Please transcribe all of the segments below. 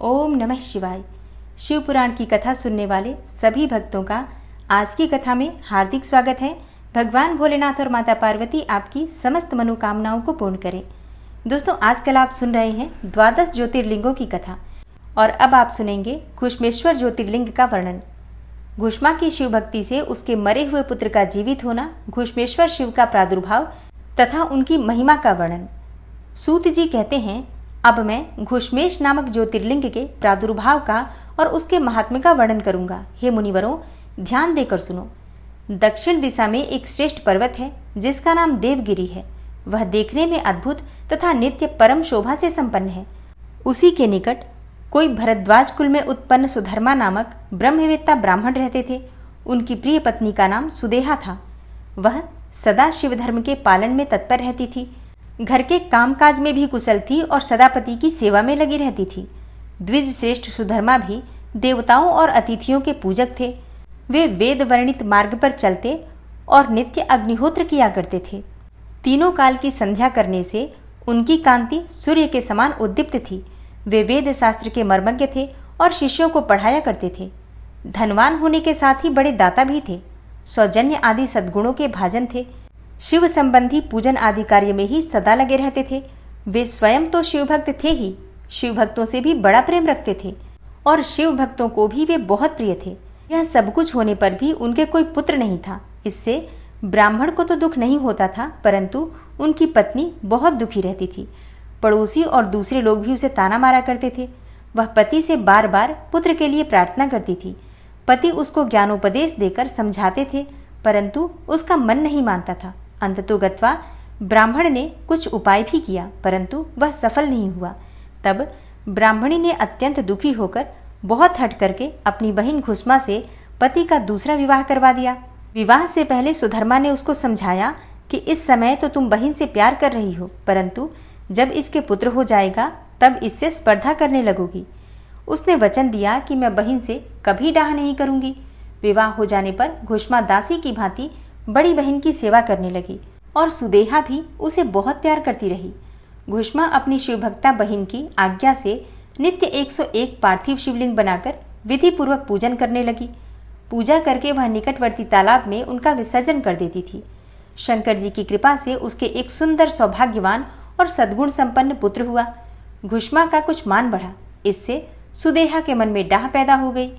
ओम नमः शिवाय। शिव पुराण की कथा सुनने वाले सभी भक्तों का आज की कथा में हार्दिक स्वागत है। भगवान भोलेनाथ और माता पार्वती आपकी समस्त मनोकामनाओं को पूर्ण करें। दोस्तों, आजकल आप सुन रहे हैं 12 ज्योतिर्लिंगों की कथा और अब आप सुनेंगे घुश्मेश्वर ज्योतिर्लिंग का वर्णन। घुश्मा की शिव भक्ति से उसके मरे हुए पुत्र का जीवित होना, घुश्मेश्वर शिव का प्रादुर्भाव तथा उनकी महिमा का वर्णन। सूत जी कहते हैं, अब मैं घुश्मेश नामक ज्योतिर्लिंग के प्रादुर्भाव का और उसके महात्म्य का वर्णन करूंगा। हे मुनिवरों, ध्यान देकर सुनो। दक्षिण दिशा में एक श्रेष्ठ पर्वत है जिसका नाम देवगिरी है। वह देखने में अद्भुत तथा नित्य परम शोभा से संपन्न है। उसी के निकट कोई भरद्वाज कुल में उत्पन्न सुधर्मा नामक ब्रह्मवेत्ता ब्राह्मण रहते थे। उनकी प्रिय पत्नी का नाम सुदेहा था। वह सदा शिव धर्म के पालन में तत्पर रहती थी। घर के कामकाज में भी कुशल थी और सदा पति की सेवा में लगी रहती थी। द्विज श्रेष्ठ सुधर्मा भी देवताओं और अतिथियों के पूजक थे। वे वेद वर्णित मार्ग पर चलते और नित्य अग्निहोत्र किया करते थे। तीनों काल की संध्या करने से उनकी कांति सूर्य के समान उद्दीप्त थी। वे वेद शास्त्र के मर्मज्ञ थे और शिष्यों को पढ़ाया करते थे। धनवान होने के साथ ही बड़े दाता भी थे। सौजन्य आदि सद्गुणों के भाजन थे। शिव संबंधी पूजन आदि कार्य में ही सदा लगे रहते थे। वे स्वयं तो शिव भक्त थे ही, शिव भक्तों से भी बड़ा प्रेम रखते थे और शिव भक्तों को भी वे बहुत प्रिय थे। यह सब कुछ होने पर भी उनके कोई पुत्र नहीं था। इससे ब्राह्मण को तो दुख नहीं होता था, परंतु उनकी पत्नी बहुत दुखी रहती थी। पड़ोसी और दूसरे लोग भी उसे ताना मारा करते थे। वह पति से बार बार पुत्र के लिए प्रार्थना करती थी। पति उसको ज्ञानोपदेश देकर समझाते थे, परंतु उसका मन नहीं मानता था। अंततोगत्वा ब्राह्मण ने कुछ उपाय भी किया, परंतु वह सफल नहीं हुआ। तब ब्राह्मणी ने अत्यंत दुखी होकर बहुत हठ करके अपनी बहन घुश्मा से पति का दूसरा विवाह करवा दिया। विवाह से पहले सुधर्मा ने उसको समझाया कि इस समय तो तुम बहन से प्यार कर रही हो, परंतु जब इसके पुत्र हो जाएगा तब इससे स्पर्धा करने लगोगी। उसने वचन दिया कि मैं बहन से कभी डाह नहीं करूंगी। विवाह हो जाने पर घुश्मा दासी की भांति बड़ी बहन की सेवा करने लगी और सुदेहा भी उसे बहुत प्यार करती रही। घुश्मा अपनी शिवभक्ता बहन की आज्ञा से नित्य 101 पार्थिव शिवलिंग बनाकर विधि पूर्वक पूजन करने लगी। पूजा करके वह निकटवर्ती तालाब में उनका विसर्जन कर देती थी। शंकर जी की कृपा से उसके एक सुंदर सौभाग्यवान और सद्गुण संपन्न पुत्र हुआ। घुश्मा का कुछ मान बढ़ा। इससे सुदेहा के मन में डाह पैदा हो गई।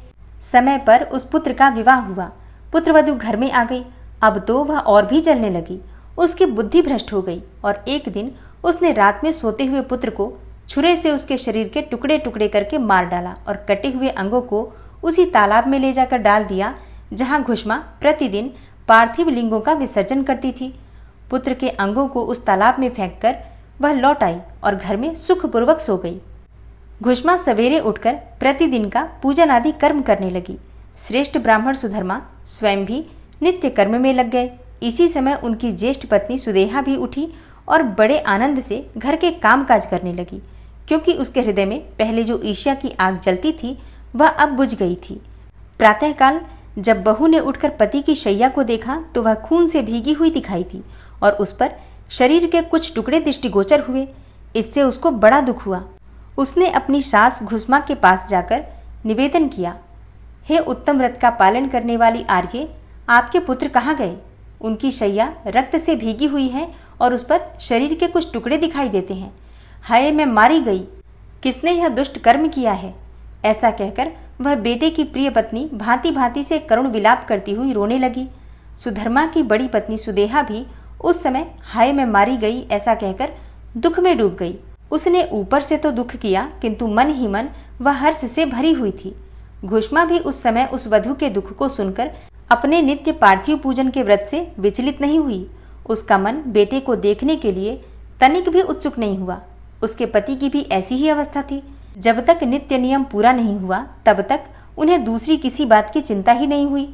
समय पर उस पुत्र का विवाह हुआ। पुत्रवधू घर में आ गई। अब तो वह और भी जलने लगी। उसकी बुद्धि भ्रष्ट हो गई और एक दिन उसने रात में सोते हुए पुत्र को छुरे से उसके शरीर के टुकड़े टुकड़े करके मार डाला और कटे हुए अंगों को उसी तालाब में ले जाकर डाल दिया जहां घुश्मा प्रतिदिन पार्थिव लिंगों का विसर्जन करती थी। पुत्र के अंगों को उस तालाब में फेंककर वह लौट आई और घर में सुखपूर्वक सो गई। घुश्मा सवेरे उठकर प्रतिदिन का पूजन आदि कर्म करने लगी। श्रेष्ठ ब्राह्मण सुधर्मा स्वयं भी नित्य कर्म में लग गए। इसी समय उनकी ज्येष्ठ पत्नी सुदेहा भी उठी और बड़े आनंद से घर के कामकाज करने लगी, क्योंकि उसके हृदय में पहले जो ईर्ष्या की आग जलती थी वह अब बुझ गई थी। प्रातःकाल जब बहू ने उठकर पति की शैया को देखा तो वह खून से भीगी हुई दिखाई थी और उस पर शरीर के कुछ टुकड़े दृष्टिगोचर हुए। इससे उसको बड़ा दुख हुआ। उसने अपनी सास घुश्मा के पास जाकर निवेदन किया, हे उत्तम व्रत का पालन करने वाली आर्ये, आपके पुत्र कहाँ गए? उनकी शैया रक्त से भीगी हुई है और उस पर शरीर के कुछ टुकड़े दिखाई देते हैं। हाय, मैं मारी गई। किसने यह दुष्ट कर्म किया है? ऐसा कहकर वह बेटे की प्रिय पत्नी भांति भांति से करुण विलाप करती हुई रोने लगी। सुधर्मा की बड़ी पत्नी सुदेहा भी उस समय हाय मैं मारी गई ऐसा कहकर दुख में डूब गई। उसने ऊपर से तो दुख किया, किंतु मन ही मन वह हर्ष से भरी हुई थी। घुश्मा भी उस समय उस वधू के दुख को सुनकर अपने नित्य पार्थिव पूजन के व्रत से विचलित नहीं हुई। उसका मन बेटे को देखने के लिए तनिक भी उत्सुक नहीं हुआ। उसके पति की भी ऐसी ही अवस्था थी। जब तक नित्य नियम पूरा नहीं हुआ तब तक उन्हें दूसरी किसी बात की चिंता ही नहीं हुई।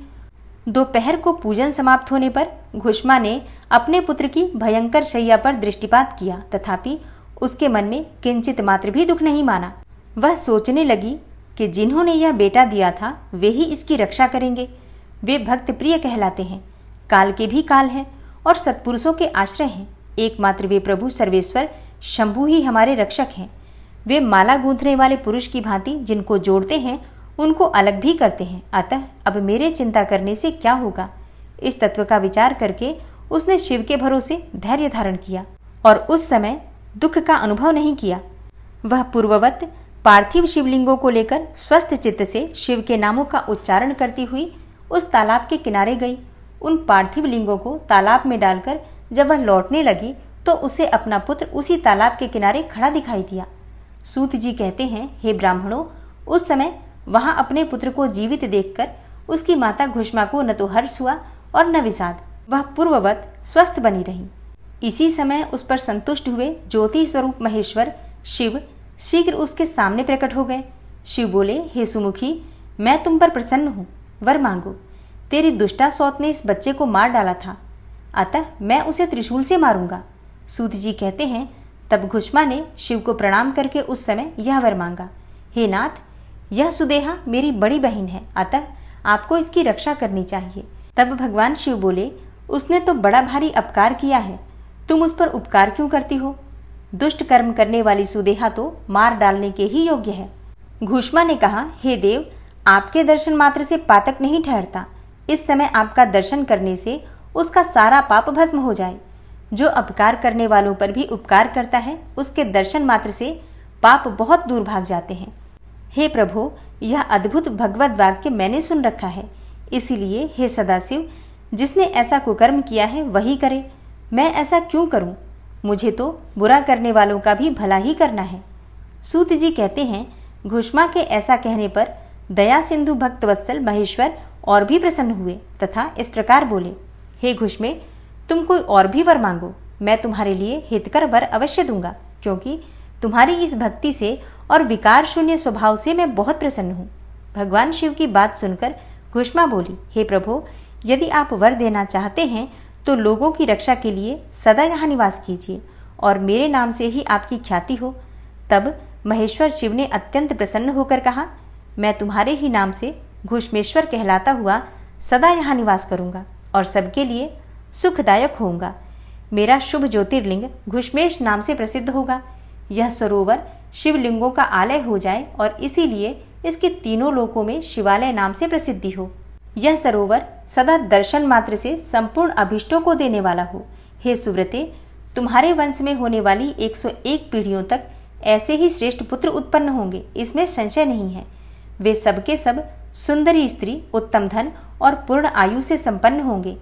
दोपहर को पूजन समाप्त होने पर घुश्मा ने अपने पुत्र की भयंकर शैया पर दृष्टिपात किया, तथापि उसके मन में किंचित मात्र भी दुख नहीं माना। वह सोचने लगी कि जिन्होंने यह बेटा दिया था वे ही इसकी रक्षा करेंगे। वे भक्त प्रिय कहलाते हैं, काल के भी काल हैं और सत्पुरुषों के आश्रय हैं। एकमात्र वे प्रभु सर्वेश्वर शंभु ही हमारे रक्षक हैं। वे माला गूंथने वाले पुरुष की भांति जिनको जोड़ते हैं उनको अलग भी करते हैं। अतः अब मेरे चिंता करने से क्या होगा। इस तत्व का विचार करके उसने शिव के भरोसे धैर्य धारण किया और उस समय दुख का अनुभव नहीं किया। वह पूर्ववत पार्थिव शिवलिंगों को लेकर स्वस्थ चित्त से शिव के नामों का उच्चारण करती हुई उस तालाब के किनारे गई। उन पार्थिव लिंगों को तालाब में डालकर जब वह लौटने लगी तो उसे अपना पुत्र उसी तालाब के किनारे खड़ा दिखाई दिया। सूत जी कहते हैं, हे ब्राह्मणों, उस समय वहां अपने पुत्र को जीवित देखकर उसकी माता घुष्मा को न तो हर्ष हुआ और न विषाद। वह पूर्ववत स्वस्थ बनी रही। इसी समय उस पर संतुष्ट हुए ज्योति स्वरूप महेश्वर शिव शीघ्र उसके सामने प्रकट हो गए। शिव बोले, हे सुमुखी, मैं तुम पर प्रसन्न हूँ, वर मांगो। तेरी दुष्टा सौत ने इस बच्चे को मार डाला था, अतः मैं उसे त्रिशूल से मारूंगा। सूत जी कहते हैं, तब घुष्मा ने शिव को प्रणाम करके उस समय यह वर मांगा, हे नाथ, यह सुदेहा मेरी बड़ी बहन है, अतः आपको इसकी रक्षा करनी चाहिए। तब भगवान शिव बोले, उसने तो बड़ा भारी अपकार किया है, तुम उस पर उपकार क्यों करती हो। दुष्ट कर्म करने वाली सुदेहा तो मार डालने के ही योग्य है। घुष्मा ने कहा, हे देव, आपके दर्शन मात्र से पातक नहीं ठहरता। इस समय आपका दर्शन करने से उसका सारा पाप भस्म हो जाए। जो अपकार करने वालों पर भी उपकार करता है, उसके दर्शन मात्र से पाप बहुत दूर भाग जाते हैं। हे प्रभु, यह अद्भुत भगवत वाक्य मैंने सुन रखा है, इसीलिए हे सदाशिव, जिसने ऐसा कुकर्म किया है वही करे। मैं ऐसा क्यों करूं? मुझे तो बुरा करने वालों का भी भला ही करना है। सूत जी कहते हैं, घुष्मा के ऐसा कहने पर दया सिंधु भक्त वत्सल महेश्वर और भी प्रसन्न हुए तथा इस प्रकार बोले, हे घुष्मे, तुम कोई और भी वर मांगो, मैं तुम्हारे लिए हितकर वर अवश्य दूंगा, क्योंकि तुम्हारी इस भक्ति से और विकार शून्य स्वभाव से मैं बहुत प्रसन्न हूँ। भगवान शिव की बात सुनकर घुष्मा बोली, हे प्रभु, यदि आप वर देना चाहते हैं तो लोगों की रक्षा के लिए सदा यहाँ निवास कीजिए और मेरे नाम से ही आपकी ख्याति हो। तब महेश्वर शिव ने अत्यंत प्रसन्न होकर कहा, मैं तुम्हारे ही नाम से घुष्मेश्वर कहलाता हुआ सदा यहाँ निवास करूँगा और सबके लिए सुखदायक होऊंगा। मेरा शुभ ज्योतिर्लिंग घुष्मेश नाम से प्रसिद्ध होगा। यह सरोवर शिवलिंगों का आलय हो जाए और इसीलिए इसके तीनों लोकों में शिवालय नाम से प्रसिद्धि हो। यह सरोवर सदा दर्शन मात्र से संपूर्ण अभिष्टों को देने वाला हो। हे सुव्रते, तुम्हारे वंश में होने वाली 101 पीढ़ियों तक ऐसे ही श्रेष्ठ पुत्र उत्पन्न होंगे, इसमें संशय नहीं है। वे सबके सब सुंदरी स्त्री, उत्तम धन और पूर्ण आयु से संपन्न होंगे,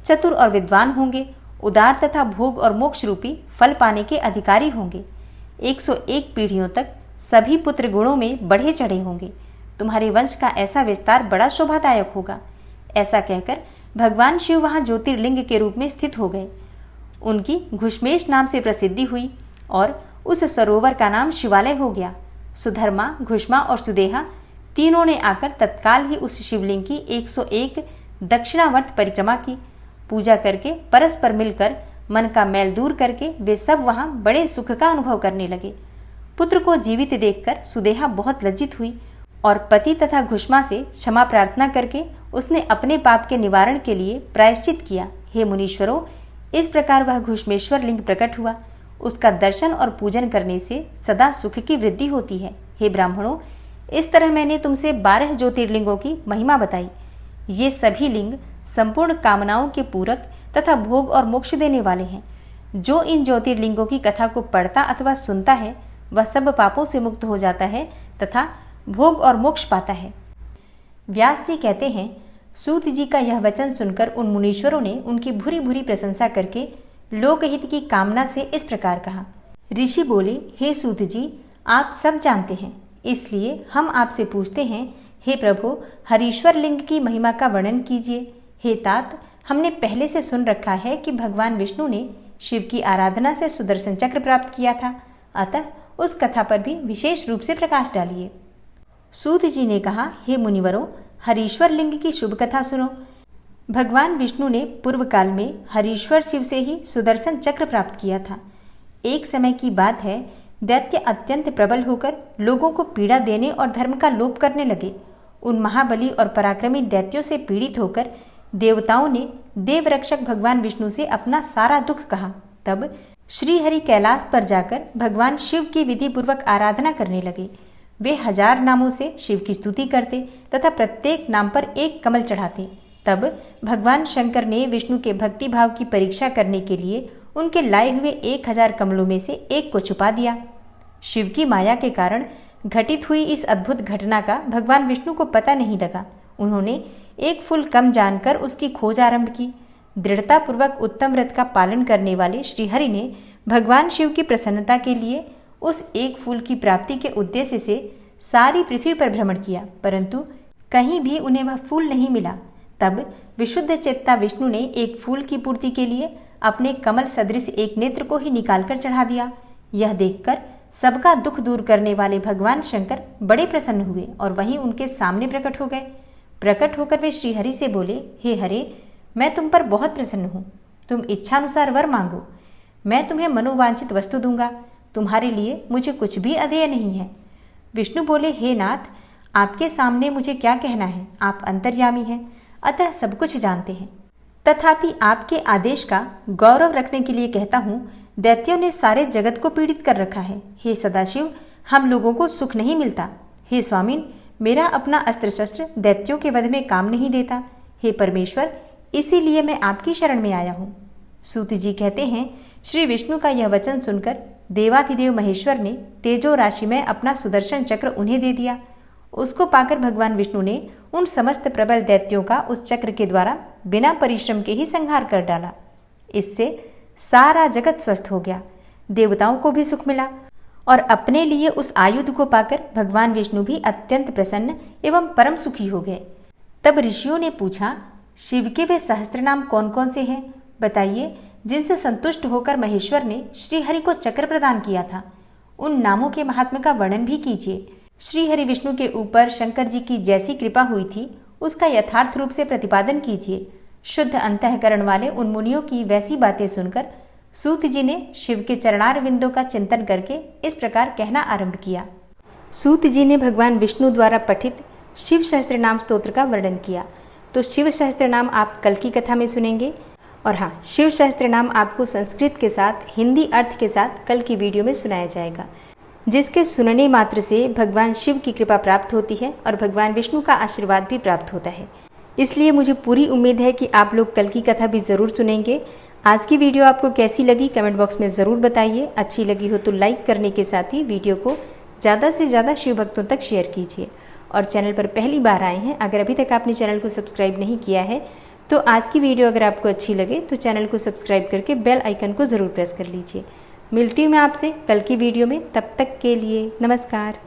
चतुर और विद्वान होंगे, उदार तथा भोग और मोक्ष रूपी फल पाने के अधिकारी होंगे। 101 पीढ़ियों तक सभी पुत्र गुणों में बढ़े चढ़े होंगे। तुम्हारे वंश का ऐसा विस्तार बड़ा शोभादायक होगा। ऐसा कहकर भगवान शिव वहाँ ज्योतिर्लिंग के रूप में स्थित हो गए। उनकी घुष्मेश नाम से प्रसिद्धि हुई और उस सरोवर का नाम शिवालय हो गया। सुधर्मा, घुष्मा और सुदेहा तीनों ने आकर तत्काल ही उस शिवलिंग की 101 दक्षिणावर्त परिक्रमा की। पूजा करके परस्पर मिलकर मन का मैल दूर करके वे सब वहाँ बड़े सुख का अनुभव करने लगे। पुत्र को जीवित देखकर सुदेहा बहुत लज्जित हुई और पति तथा घुष्मा से क्षमा प्रार्थना करके उसने अपने पाप के निवारण के लिए प्रायश्चित किया। हे मुनीश्वरों, इस प्रकार वह घुष्मेश्वर लिंग प्रकट हुआ। उसका दर्शन और पूजन करने से सदा सुख की वृद्धि होती है। हे ब्राह्मणों, इस तरह मैंने तुमसे 12 ज्योतिर्लिंगों की महिमा बताई। ये सभी लिंग संपूर्ण कामनाओं के पूरक तथा भोग और मोक्ष देने वाले हैं। जो इन ज्योतिर्लिंगों की कथा को पढ़ता अथवा सुनता है वह सब पापों से मुक्त हो जाता है तथा भोग और मोक्ष पाता है। व्यास जी कहते हैं, सूत जी का यह वचन सुनकर उन मुनीश्वरों ने उनकी भूरी भूरी प्रशंसा करके लोकहित की कामना से इस प्रकार कहा। ऋषि बोले, हे सूत जी, आप सब जानते हैं, इसलिए हम आपसे पूछते हैं, हे प्रभु, हरीश्वर लिंग की महिमा का वर्णन कीजिए। हे तात, हमने पहले से सुन रखा है कि भगवान विष्णु ने शिव की आराधना से सुदर्शन चक्र प्राप्त किया था, अतः उस कथा पर भी विशेष रूप से प्रकाश डालिए। सूत जी ने कहा, हे मुनिवरों, हरीश्वर लिंग की शुभ कथा सुनो। भगवान विष्णु ने पूर्व काल में हरीश्वर शिव से ही सुदर्शन चक्र प्राप्त किया था। एक समय की बात है, दैत्य अत्यंत प्रबल होकर लोगों को पीड़ा देने और धर्म का लोप करने लगे। उन महाबली और पराक्रमी दैत्यों से पीड़ित होकर देवताओं ने देवरक्षक भगवान विष्णु से अपना सारा दुख कहा। तब श्रीहरि कैलाश पर जाकर भगवान शिव की विधि पूर्वक आराधना करने लगे। वे 1000 नामों से शिव की स्तुति करते तथा प्रत्येक नाम पर एक कमल चढ़ाते। तब भगवान शंकर ने विष्णु के भक्ति भाव की परीक्षा करने के लिए उनके लाए हुए 1000 कमलों में से एक को छुपा दिया। शिव की माया के कारण घटित हुई इस अद्भुत घटना का भगवान विष्णु को पता नहीं लगा। उन्होंने एक फूल कम जानकर उसकी खोज आरंभ की। दृढ़तापूर्वक उत्तम व्रत का पालन करने वाले श्रीहरि ने भगवान शिव की प्रसन्नता के लिए उस एक फूल की प्राप्ति के उद्देश्य से सारी पृथ्वी पर भ्रमण किया, परंतु कहीं भी उन्हें वह फूल नहीं मिला। तब विशुद्ध चेता विष्णु ने एक फूल की पूर्ति के लिए अपने कमल सदृश एक नेत्र को ही निकालकर चढ़ा दिया। यह देखकर सबका दुख दूर करने वाले भगवान शंकर बड़े प्रसन्न हुए और वहीं उनके सामने प्रकट हो गए। प्रकट होकर वे श्रीहरि से बोले, हे हरे, मैं तुम पर बहुत प्रसन्न हूँ। तुम इच्छानुसार वर मांगो, मैं तुम्हें मनोवांछित वस्तु दूंगा। तुम्हारे लिए मुझे कुछ भी अधेय नहीं है। विष्णु बोले, हे नाथ, आपके सामने मुझे क्या कहना है, आप अंतर्यामी हैं, अतः सब कुछ जानते हैं। तथापि आपके आदेश का गौरव रखने के लिए कहता हूँ, दैत्यों ने सारे जगत को पीड़ित कर रखा है। हे सदाशिव, हम लोगों को सुख नहीं मिलता। हे स्वामिन, मेरा अपना अस्त्र शस्त्र दैत्यों के वध में काम नहीं देता। हे परमेश्वर, इसीलिए मैं आपकी शरण में आया हूँ। सूत जी कहते हैं, श्री विष्णु का यह वचन सुनकर देवाधिदेव महेश्वर ने तेजो राशि में अपना सुदर्शन चक्र उन्हें दे दिया। उसको पाकर भगवान विष्णु ने उन समस्त प्रबल दैत्यों का उस चक्र के द्वारा बिना परिश्रम के ही संहार कर डाला। इससे सारा जगत स्वस्थ हो गया, देवताओं को भी सुख मिला और अपने लिए उस आयुध को पाकर भगवान विष्णु भी अत्यंत प्रसन्न एवं परम सुखी हो गए। तब ऋषियों ने पूछा, शिव के वे सहस्त्र नाम कौन कौन से हैं? बताइए, जिनसे संतुष्ट होकर महेश्वर ने श्रीहरि को चक्र प्रदान किया था। उन नामों के महात्म्य का वर्णन भी कीजिए। श्रीहरि विष्णु के ऊपर शंकर जी की जैसी कृपा हुई थी उसका यथार्थ रूप से प्रतिपादन कीजिए। शुद्ध अंतःकरण वाले उन मुनियों की वैसी बातें सुनकर सूत जी ने शिव के चरणार विंदों का चिंतन करके इस प्रकार कहना आरंभ किया। सूत जी ने भगवान विष्णु द्वारा पठित शिव सहस्त्र नाम स्तोत्र का वर्णन किया। तो शिव सहस्त्र नाम आप कल की कथा में सुनेंगे। और हाँ, शिव सहस्त्र नाम आपको संस्कृत के साथ हिंदी अर्थ के साथ कल की वीडियो में सुनाया जाएगा, जिसके सुनने मात्र से भगवान शिव की कृपा प्राप्त होती है और भगवान विष्णु का आशीर्वाद भी प्राप्त होता है। इसलिए मुझे पूरी उम्मीद है कि आप लोग कल की कथा भी ज़रूर सुनेंगे। आज की वीडियो आपको कैसी लगी कमेंट बॉक्स में ज़रूर बताइए। अच्छी लगी हो तो लाइक करने के साथ ही वीडियो को ज़्यादा से ज़्यादा शिव भक्तों तक शेयर कीजिए। और चैनल पर पहली बार आए हैं, अगर अभी तक आपने चैनल को सब्सक्राइब नहीं किया है तो आज की वीडियो अगर आपको अच्छी लगे तो चैनल को सब्सक्राइब करके बेल आइकन को ज़रूर प्रेस कर लीजिए। मिलती हूँ मैं आपसे कल की वीडियो में, तब तक के लिए नमस्कार।